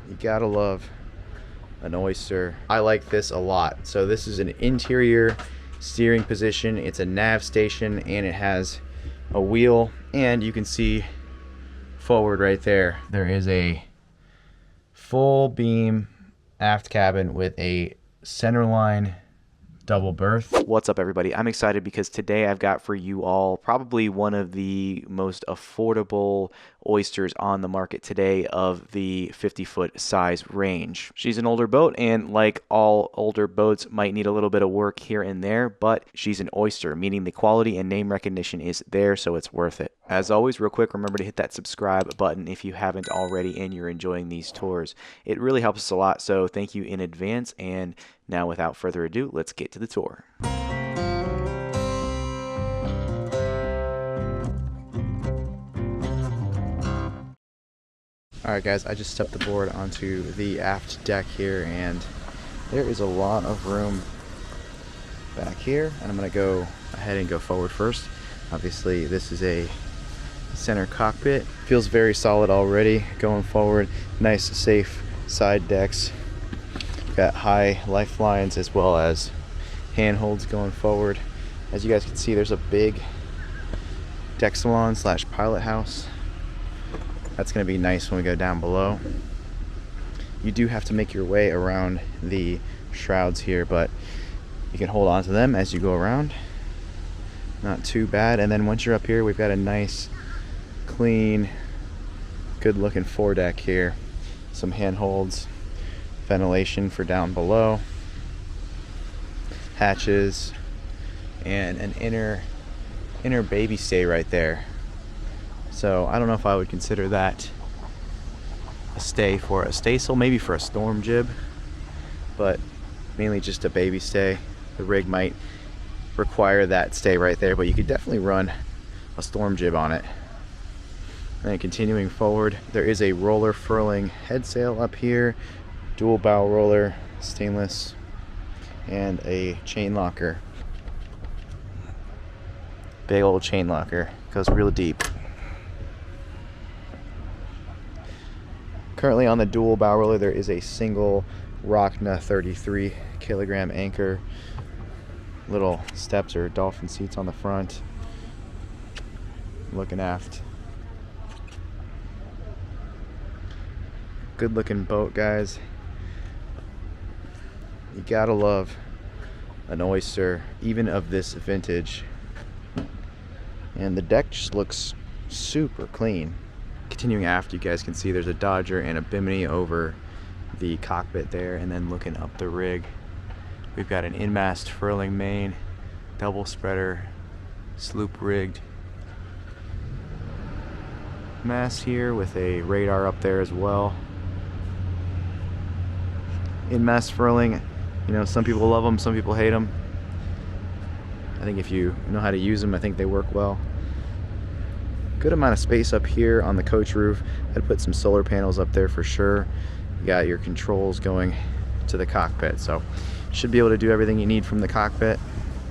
You gotta love an Oyster. I like this a lot. So this is an interior steering position. It's a nav station and it has a wheel, and you can see forward right there. There is a full beam aft cabin with a centerline double berth. What's up, everybody? I'm excited because today I've got for you all probably one of the most affordable Oysters on the market today of the 50-foot size range. She's an older boat, and like all older boats, might need a little bit of work here and there, but she's an Oyster, meaning the quality and name recognition is there, so it's worth it. As always, real quick, remember to hit that subscribe button if you haven't already and you're enjoying these tours. It really helps us a lot, so thank you in advance. And now, without further ado, let's get to the tour. Alright guys, I just stepped aboard onto the aft deck here, and there is a lot of room back here, and I'm going to go ahead and go forward first. Obviously, this is a center cockpit. Feels very solid already going forward. Nice, safe side decks. Got high lifelines as well as handholds going forward. As you guys can see, there's a big deck salon / pilot house. That's going to be nice when we go down below. You do have to make your way around the shrouds here, but you can hold on to them as you go around. Not too bad. And then once you're up here, we've got a nice, clean, good looking foredeck here. Some handholds, ventilation for down below, hatches, and an inner baby stay right there. So I don't know if I would consider that a stay for a staysail, maybe for a storm jib, but mainly just a baby stay. The rig might require that stay right there, but you could definitely run a storm jib on it. And then continuing forward, there is a roller furling head sail up here, dual bow roller, stainless, and a chain locker. Big old chain locker, goes real deep. Currently on the dual bow roller, there is a single Rockna 33 kilogram anchor. Little steps or dolphin seats on the front. Looking aft. Good looking boat, guys. You gotta love an Oyster, even of this vintage. And the deck just looks super clean. Continuing aft, you guys can see there's a Dodger and a Bimini over the cockpit there, and then looking up the rig, we've got an in-mast furling main, double spreader, sloop rigged mast here with a radar up there as well. In-mast furling, you know, some people love them, some people hate them. I think if you know how to use them, I think they work well. Good amount of space up here on the coach roof. I'd put some solar panels up there for sure. You got your controls going to the cockpit, so should be able to do everything you need from the cockpit.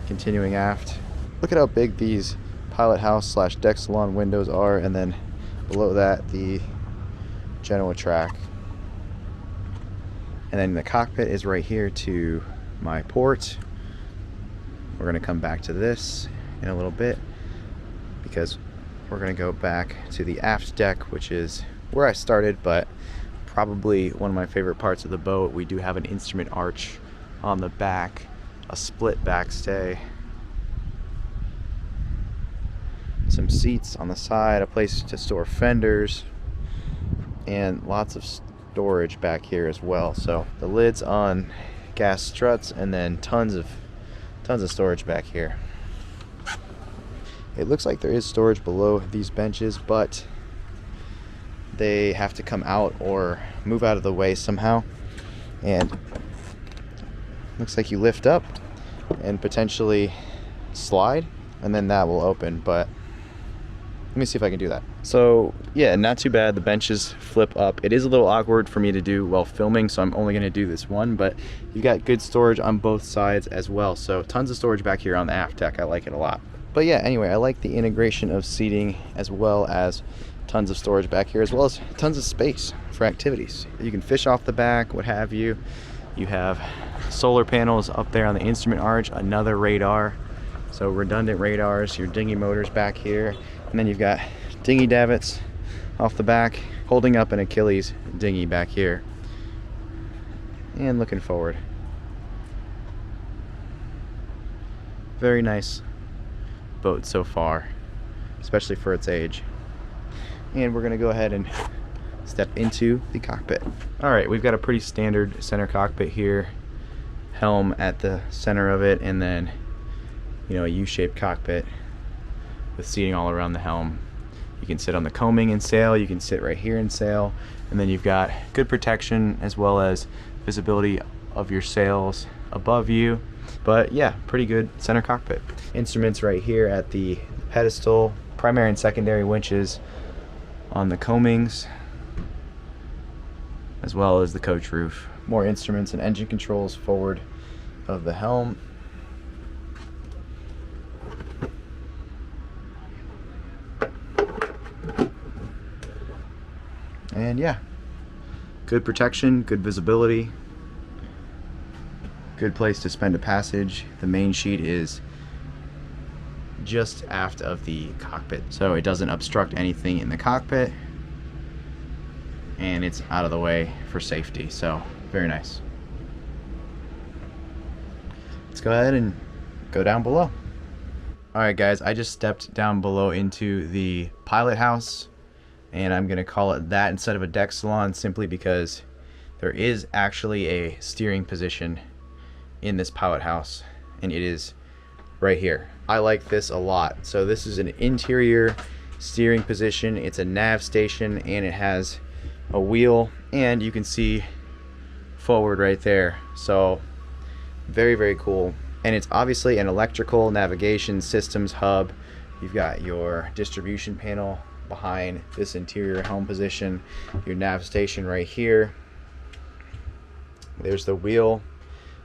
Continuing aft, look at how big these pilot house / deck salon windows are, and then below that the Genoa track. And then the cockpit is right here to my port. We're going to come back to this in a little bit because we're going to go back to the aft deck, which is where I started, but probably one of my favorite parts of the boat. We do have an instrument arch on the back, a split backstay, some seats on the side, a place to store fenders, and lots of storage back here as well. So the lids on gas struts, and then tons of storage back here. It looks like there is storage below these benches, but they have to come out or move out of the way somehow. And looks like you lift up and potentially slide, and then that will open. But let me see if I can do that. So yeah, not too bad. The benches flip up. It is a little awkward for me to do while filming, so I'm only going to do this one, but you've got good storage on both sides as well. So tons of storage back here on the aft deck. I like it a lot. But yeah, anyway, I like the integration of seating as well as tons of storage back here, as well as tons of space for activities. You can fish off the back, what have you. You have solar panels up there on the instrument arch, another radar. So redundant radars, your dinghy motors back here. And then you've got dinghy davits off the back, holding up an Achilles dinghy back here. And looking forward. Very nice boat so far, especially for its age. And we're gonna go ahead and step into the cockpit. All right, we've got a pretty standard center cockpit here. Helm at the center of it, and then, you know, a U-shaped cockpit with seating all around the helm. You can sit on the coaming and sail, you can sit right here and sail, and then you've got good protection as well as visibility of your sails above you. But yeah, pretty good center cockpit. Instruments right here at the pedestal, primary and secondary winches on the coamings, as well as the coach roof. More instruments and engine controls forward of the helm. And yeah, good protection, good visibility, good place to spend a passage. The main sheet is just aft of the cockpit, so it doesn't obstruct anything in the cockpit, and it's out of the way for safety, so very nice. Let's go ahead and go down below. Alright guys, I just stepped down below into the pilot house, and I'm gonna call it that instead of a deck salon, simply because there is actually a steering position in this pilot house, and it is right here. I like this a lot. So this is an interior steering position. It's a nav station, and it has a wheel, and you can see forward right there. So very, very cool. And it's obviously an electrical navigation systems hub. You've got your distribution panel behind this interior helm position, your nav station right here. There's the wheel,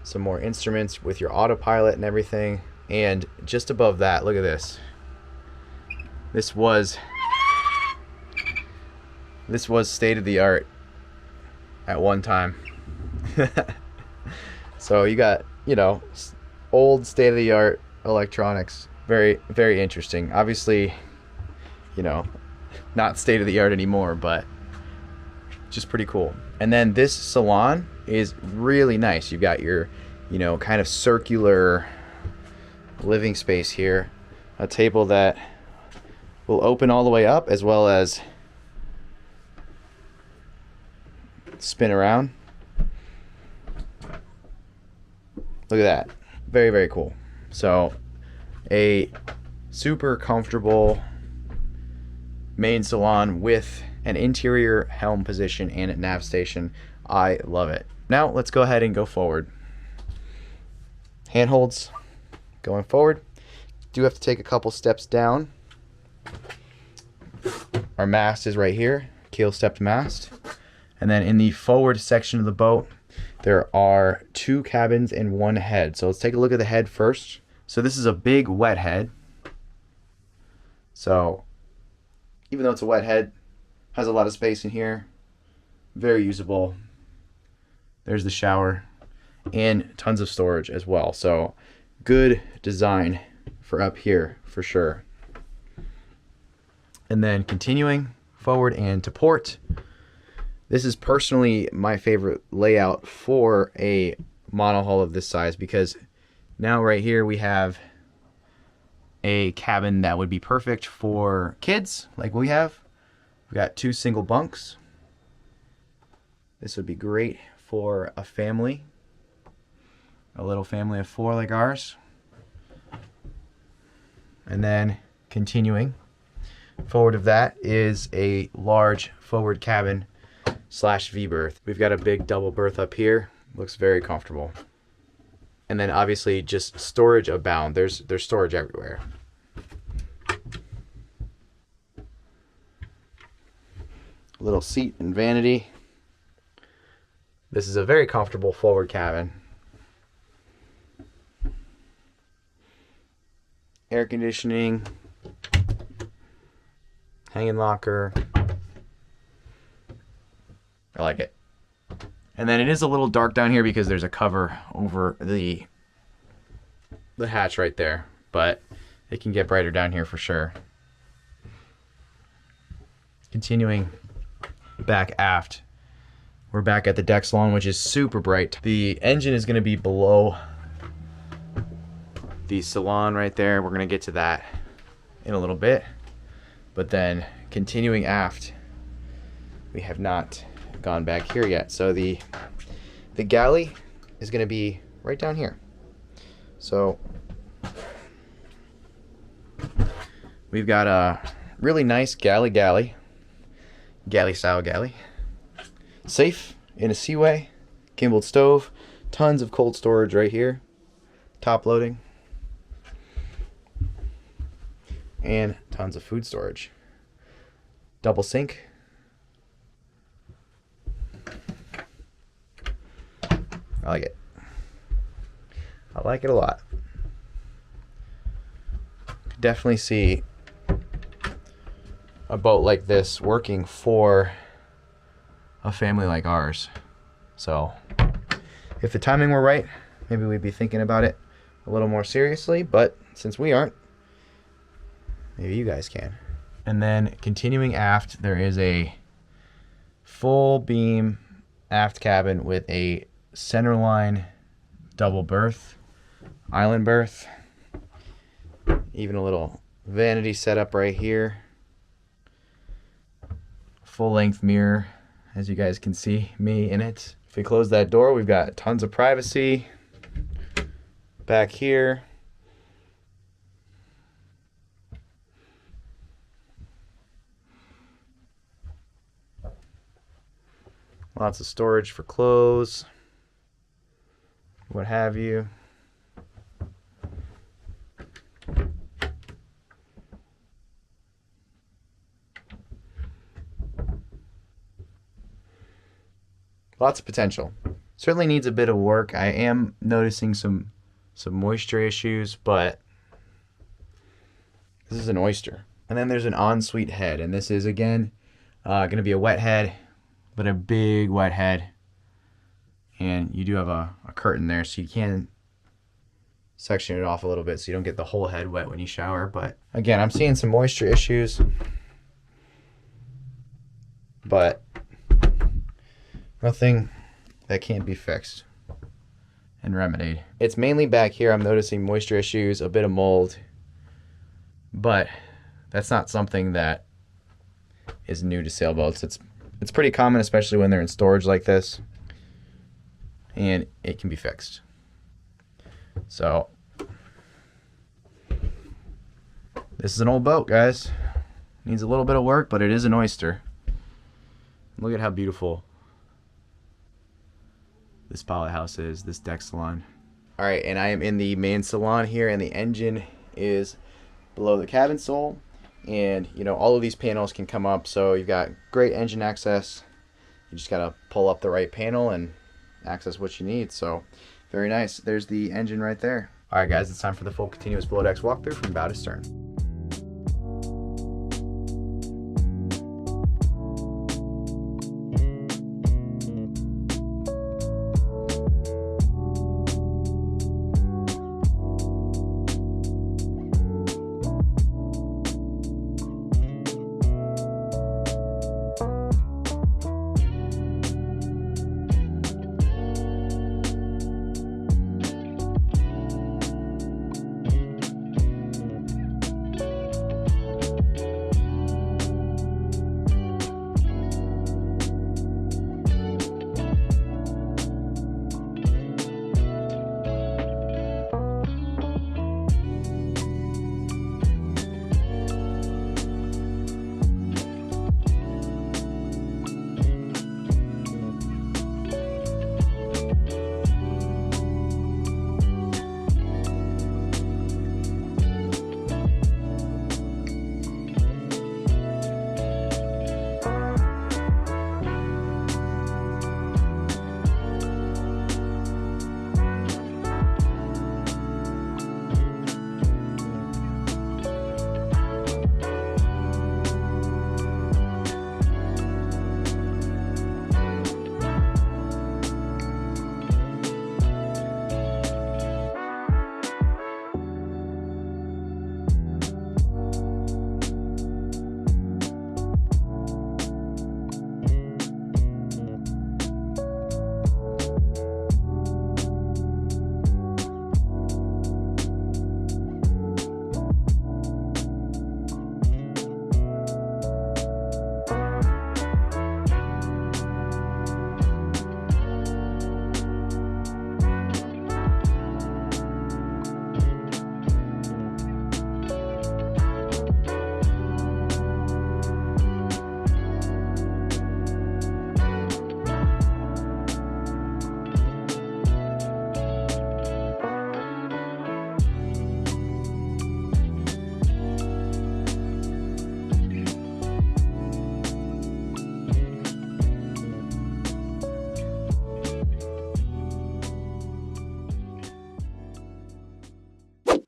some more instruments with your autopilot and everything. And just above that, look at this. This was state of the art at one time. So you got, you know, old state of the art electronics. Very, very interesting. Obviously, you know, not state of the art anymore, but just pretty cool. And then this salon is really nice. You've got your, you know, kind of circular living space here, a table that will open all the way up as well as spin around. Look at that. Very, very cool. So a super comfortable main salon with an interior helm position and a nav station. I love it. Now let's go ahead and go forward. Handholds going forward. Do have to take a couple steps down. Our mast is right here, keel stepped mast. And then in the forward section of the boat, there are 2 cabins and 1 head. So let's take a look at the head first. So this is a big wet head. So even though it's a wet head, has a lot of space in here. Very usable. There's the shower and tons of storage as well. So good design for up here for sure. And then continuing forward and to port. This is personally my favorite layout for a monohull of this size, because now right here we have a cabin that would be perfect for kids like we have. We've got 2 single bunks. This would be great for a family, a little family of 4 like ours. And then continuing forward of that is a large forward cabin / V-berth. We've got a big double berth up here. Looks very comfortable. And then obviously just storage abound. There's storage everywhere. Little seat and vanity. This is a very comfortable forward cabin. Air conditioning, hanging locker, I like it. And then it is a little dark down here because there's a cover over the hatch right there, but it can get brighter down here for sure. Continuing back aft, we're back at the deck salon, which is super bright. The engine is going to be below the salon right there. We're going to get to that in a little bit. But then continuing aft, we have not gone back here yet. So the galley is going to be right down here. So we've got a really nice galley style galley. Safe in a seaway, gimbaled stove, tons of cold storage right here, top loading, and tons of food storage. Double sink. I like it. I like it a lot. Could definitely see a boat like this working for a family like ours. So if the timing were right, maybe we'd be thinking about it a little more seriously, but since we aren't, maybe you guys can. And then continuing aft, there is a full beam aft cabin with a centerline double berth, island berth, even a little vanity setup right here, full length mirror, as you guys can see me in it. If we close that door, we've got tons of privacy back here. Lots of storage for clothes, what have you. Lots of potential. Certainly needs a bit of work. I am noticing some moisture issues, but this is an Oyster. And then there's an ensuite head, and this is again going to be a wet head, but a big wet head. And you do have a curtain there, so you can section it off a little bit so you don't get the whole head wet when you shower. But again, I'm seeing some moisture issues, but nothing that can't be fixed and remedied. It's mainly back here I'm noticing moisture issues, a bit of mold, but that's not something that is new to sailboats. It's pretty common, especially when they're in storage like this, and it can be fixed. So this is an old boat, guys. Needs a little bit of work, but it is an Oyster. Look at how beautiful this pilot house is, this deck salon. All right, and I am in the main salon here, and the engine is below the cabin sole. And you know, all of these panels can come up, so you've got great engine access. You just gotta pull up the right panel and access what you need. So very nice. There's the engine right there. All right, guys, it's time for the full continuous below decks walkthrough from bow to stern.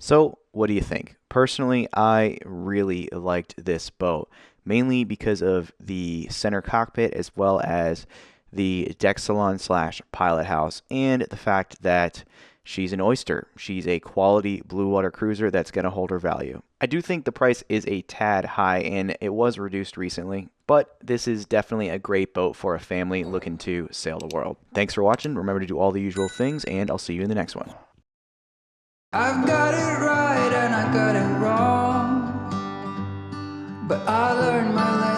So, what do you think? Personally, I really liked this boat, mainly because of the center cockpit as well as the deck salon slash pilot house, and the fact that she's an Oyster. She's a quality blue water cruiser that's going to hold her value. I do think the price is a tad high, and it was reduced recently, but this is definitely a great boat for a family looking to sail the world. Thanks for watching. Remember to do all the usual things, and I'll see you in the next one. I've got it right and I got it wrong, but I learned my lesson.